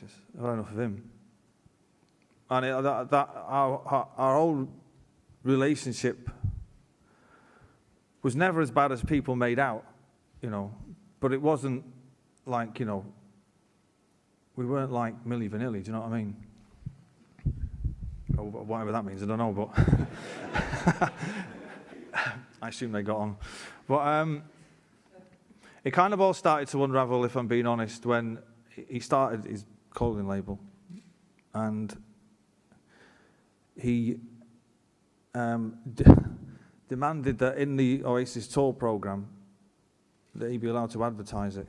Oasis. I've had enough of him. And our whole relationship was never as bad as people made out, you know. But it wasn't like, you know, we weren't like Milli Vanilli, do you know what I mean? Or whatever that means, I don't know, but I assume they got on. But it kind of all started to unravel, if I'm being honest, when he started his clothing label. And he demanded that in the Oasis tour program that he be allowed to advertise it,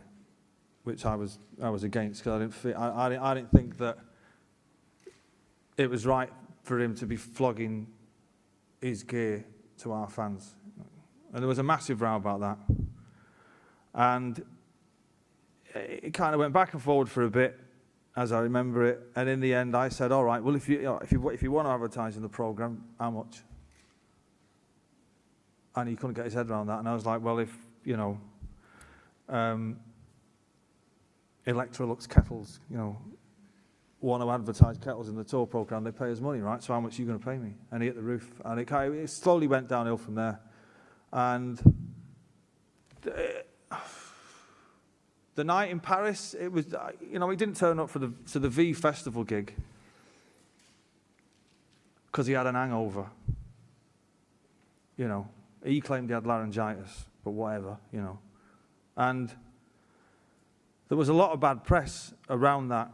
which I was against, because I didn't think that it was right for him to be flogging his gear to our fans. And there was a massive row about that. And it kind of went back and forward for a bit, as I remember it. And in the end, I said, all right, well, if you want to advertise in the program, how much? And he couldn't get his head around that. And I was like, well, if, you know, Electrolux kettles, you know, want to advertise kettles in the tour program, they pay us money, right? So how much are you going to pay me? And he hit the roof. And it slowly went downhill from there. And the night in Paris, it was, you know, he didn't turn up for the V Festival gig because he had an hangover. You know, he claimed he had laryngitis, but whatever, you know. And there was a lot of bad press around that.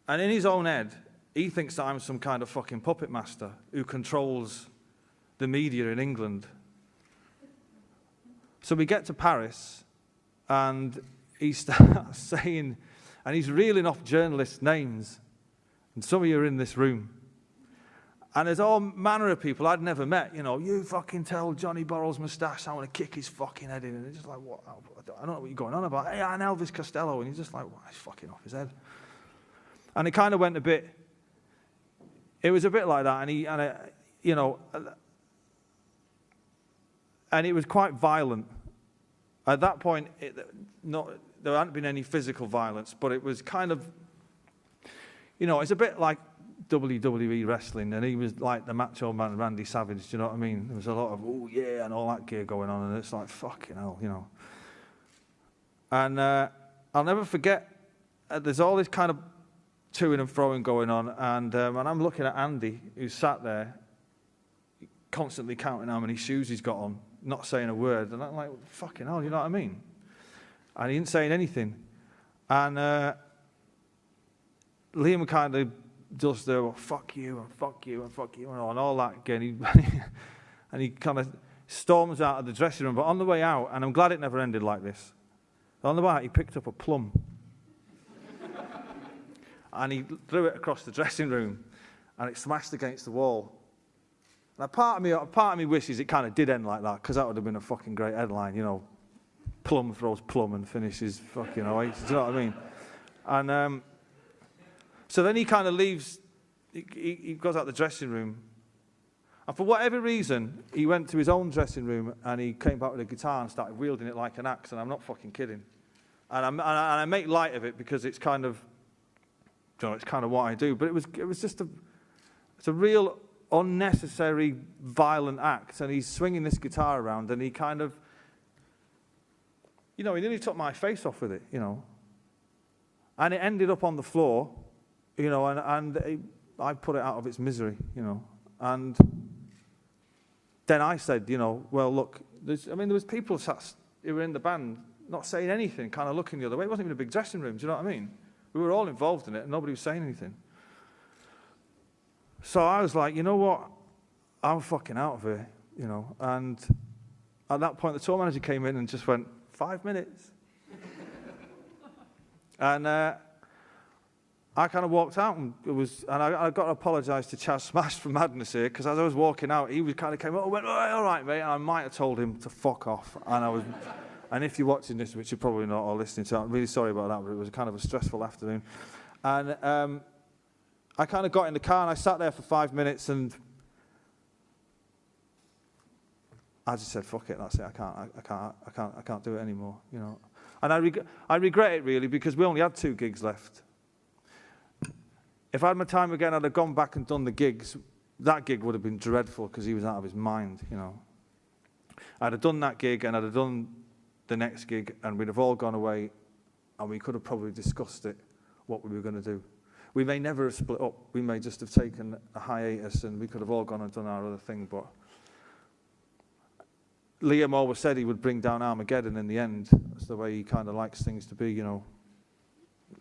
And in his own head, he thinks that I'm some kind of fucking puppet master who controls the media in England. So we get to Paris, and he starts saying, and he's reeling off journalists' names, and some of you are in this room. And there's all manner of people I'd never met, you know, you fucking tell Johnny Borrell's moustache I want to kick his fucking head in. And they're just like, what? I don't know what you're going on about. Hey, I'm Elvis Costello. And he's just like, well, he's fucking off his head. And it kind of went a bit, it was a bit like that. You know, and it was quite violent. At that point, there hadn't been any physical violence, but it was kind of, you know, it's a bit like WWE wrestling, and he was like the Macho Man Randy Savage, do you know what I mean? There was a lot of, oh yeah, and all that gear going on, and it's like, fucking hell, you know. And I'll never forget, there's all this kind of toing and froing going on, and I'm looking at Andy, who's sat there, constantly counting how many shoes he's got on, not saying a word, and I'm like, fucking hell, you know what I mean? And he didn't say anything. And Liam kind of just there, well, fuck you, and fuck you, and fuck you, and all that again. And he kind of storms out of the dressing room. But on the way out, and I'm glad it never ended like this, on the way out, he picked up a plum. And he threw it across the dressing room, and it smashed against the wall. Now, part of me wishes it kind of did end like that, because that would have been a fucking great headline, you know. Plum throws plum and finishes fucking Oasis, do you know what I mean? And so then he kind of leaves, he goes out the dressing room. And for whatever reason, he went to his own dressing room and he came back with a guitar and started wielding it like an axe, and I'm not fucking kidding. And I make light of it because it's kind of, you know, it's kind of what I do. But it was just it's a real unnecessary violent act, and he's swinging this guitar around, and he kind of, you know, he nearly took my face off with it, you know. And it ended up on the floor, you know, and I put it out of its misery, you know. And then I said, you know, well, look, there was people who were in the band not saying anything, kind of looking the other way. It wasn't even a big dressing room, do you know what I mean? We were all involved in it, and nobody was saying anything. So I was like, you know what? I'm fucking out of here, you know. And at that point, the tour manager came in and just went, 5 minutes. And I kind of walked out, and I got to apologise to Chaz Smash from Madness here, because as I was walking out, he kind of came up and went, all right, mate. And I might have told him to fuck off. And if you're watching this, which you're probably not, or listening to, I'm really sorry about that, but it was kind of a stressful afternoon. And I kind of got in the car, and I sat there for 5 minutes, and I just said, fuck it, that's it, I can't do it anymore, you know. And I regret it, really, because we only had 2 gigs left. if I had my time again, I'd have gone back and done the gigs. That gig would have been dreadful because he was out of his mind, you know. I'd have done that gig and I'd have done the next gig and we'd have all gone away and we could have probably discussed it, what we were going to do. We may never have split up. We may just have taken a hiatus and we could have all gone and done our other thing. But Liam always said he would bring down Armageddon in the end. That's the way he kind of likes things to be, you know.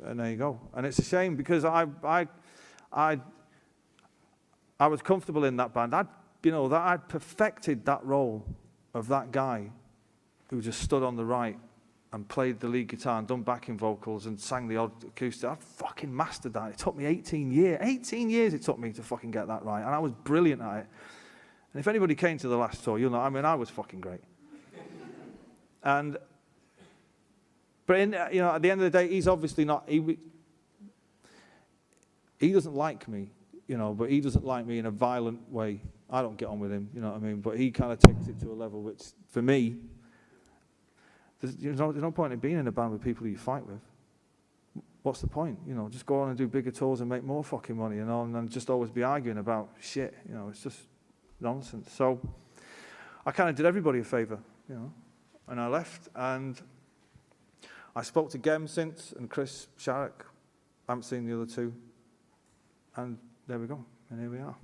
And there you go. And it's a shame because I was comfortable in that band. I'd perfected that role of that guy who just stood on the right and played the lead guitar and done backing vocals and sang the odd acoustic. I fucking mastered that. It took me 18 years. 18 years it took me to fucking get that right. And I was brilliant at it. And if anybody came to the last tour, you'll know, I mean, I was fucking great. But at the end of the day, he's obviously not, he doesn't like me, you know, but he doesn't like me in a violent way. I don't get on with him, you know what I mean? But he kind of takes it to a level which, for me, there's no point in being in a band with people who you fight with. What's the point? You know, just go on and do bigger tours and make more fucking money, you know, and then just always be arguing about shit, you know, it's just nonsense. So I kind of did everybody a favour, you know, and I left and I spoke to Gem since and Chris Sharrock. I haven't seen the other two. And there we go, and here we are.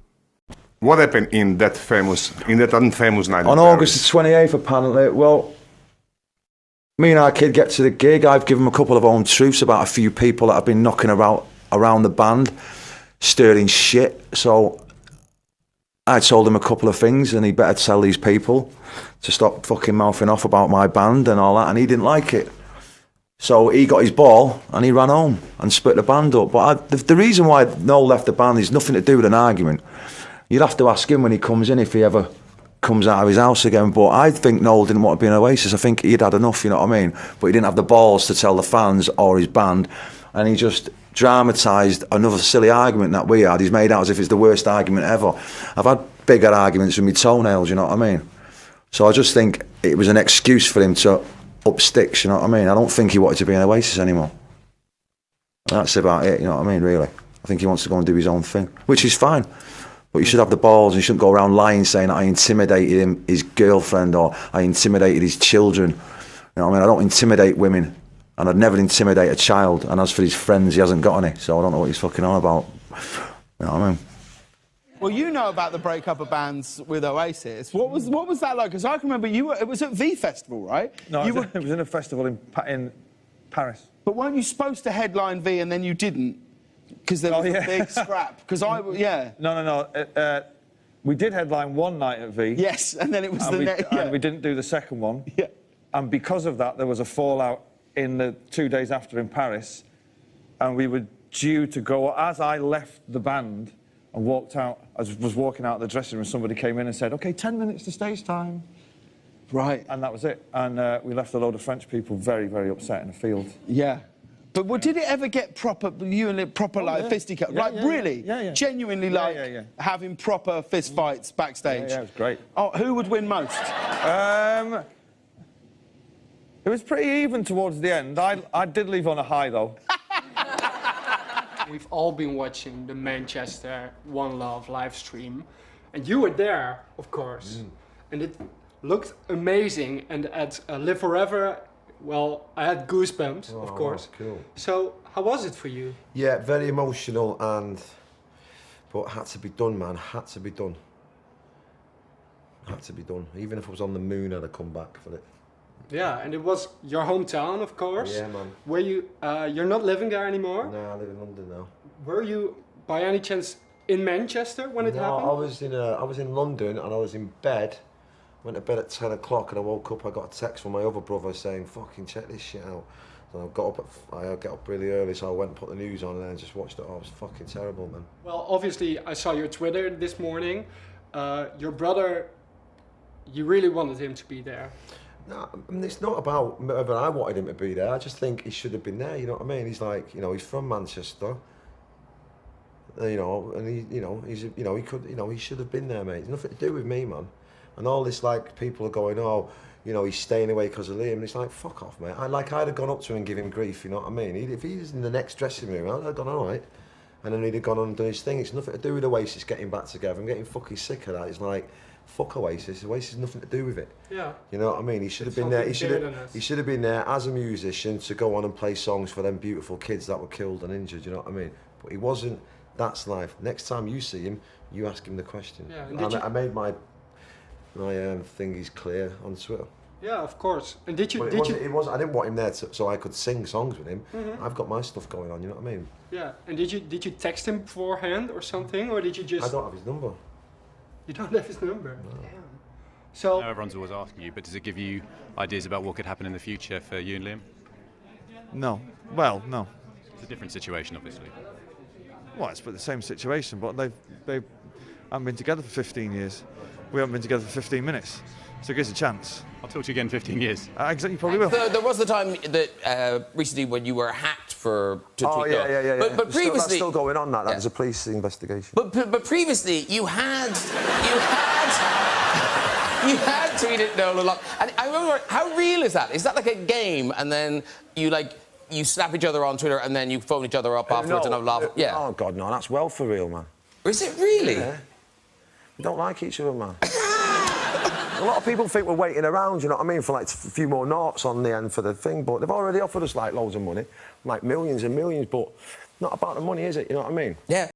What happened in that unfamous night? On August the 28th, apparently, well, me and our kid get to the gig. I've given him a couple of own truths about a few people that have been knocking around the band, stirring shit. So I told him a couple of things, and he better tell these people to stop fucking mouthing off about my band and all that, and he didn't like it. So he got his ball and he ran home and split the band up. But the reason why Noel left the band is nothing to do with an argument. You'd have to ask him when he comes in if he ever comes out of his house again. But I think Noel didn't want to be in Oasis. I think he'd had enough, you know what I mean? But he didn't have the balls to tell the fans or his band. And he just dramatised another silly argument that we had. He's made out as if it's the worst argument ever. I've had bigger arguments with my toenails, you know what I mean? So I just think it was an excuse for him to up sticks, you know what I mean? I don't think he wanted to be in Oasis anymore. That's about it, you know what I mean, really. I think he wants to go and do his own thing, which is fine. But you should have the balls and you shouldn't go around lying saying that I intimidated him, his girlfriend, or I intimidated his children. You know what I mean? I don't intimidate women, and I'd never intimidate a child. And as for his friends, he hasn't got any, so I don't know what he's fucking on about. You know what I mean? Well, you know about the breakup of bands with Oasis. What was that like? Because I can remember it was at V Festival, right? No, it was in a festival in Paris. But weren't you supposed to headline V and then you didn't? Because there was a big scrap. Because No. We did headline one night at V. Yes, and then it was and we didn't do the second one. Yeah. And because of that, there was a fallout in the 2 days after in Paris. And we were due to go, as I left the band and walked out, as I was walking out of the dressing room, somebody came in and said, OK, 10 minutes to stage time. Right. And that was it. And we left a load of French people very, very upset in the field. Yeah. But did it ever get proper, fisticuffs? Really? Yeah. Genuinely, having proper fist fights backstage? Yeah, it was great. Oh, who would win most? It was pretty even towards the end. I did leave on a high, though. We've all been watching the Manchester One Love live stream. And you were there, of course. And it looked amazing. And at Live Forever, well, I had goosebumps, of course. Cool. So, how was it for you? Yeah, very emotional, but had to be done, man. Had to be done. Had to be done. Even if I was on the moon, I'd have come back for it. Yeah, and it was your hometown, of course. Yeah, man. Were you? You're not living there anymore. No, I live in London now. Were you, by any chance, in Manchester when it happened? No, I was in London and I was in bed. Went to bed at 10 o'clock and I woke up. I got a text from my other brother saying, "Fucking check this shit out." So I get up really early, so I went and put the news on and then just watched it. Oh, it was fucking terrible, man. Well, obviously, I saw your Twitter this morning. Your brother, you really wanted him to be there. No, I mean, it's not about whether I wanted him to be there. I just think he should have been there. You know what I mean? He's like, he's from Manchester. And he could, he should have been there, mate. It's nothing to do with me, man. And all this, like, people are going, oh, he's staying away because of Liam. And it's like, fuck off, mate. I'd have gone up to him and give him grief. You know what I mean? If he was in the next dressing room, I'd have gone, all right. and then he'd have gone on and done his thing. It's nothing to do with Oasis getting back together. I'm getting fucking sick of that. It's like, fuck Oasis. Oasis has nothing to do with it. Yeah. You know what I mean? He should have been there. He should have been there as a musician to go on and play songs for them beautiful kids that were killed and injured. You know what I mean? But he wasn't. That's life. Next time you see him, you ask him the question. Yeah. I made my thingies clear on Twitter. Yeah, of course. And did you? I didn't want him there so I could sing songs with him. I've got my stuff going on. You know what I mean? Yeah. And did you text him beforehand or something, or did you just? I don't have his number. You don't have his number. No. Damn. So. I know everyone's always asking you, but does it give you ideas about what could happen in the future for you and Liam? No. Well, no. It's a different situation, obviously. Well, it's the same situation, but they haven't been together for 15 years. We haven't been together for 15 minutes. So it gives a chance. I'll talk to you again in 15 years. Exactly, you probably will. There was the time that recently when you were hacked to tweet. Yeah. But previously, that's still going on. That was a police investigation. But previously, you had tweeted Noel a lot. And I remember, how real is that? Is that like a game, and then you slap each other on Twitter, and then you phone each other up afterwards and have a laugh? Yeah. Oh God, no, that's well for real, man. Is it really? Yeah. We don't like each other, man. A lot of people think we're waiting around, you know what I mean, for like a few more noughts on the end for the thing, but they've already offered us like loads of money, like millions and millions, but not about the money, is it? You know what I mean? Yeah.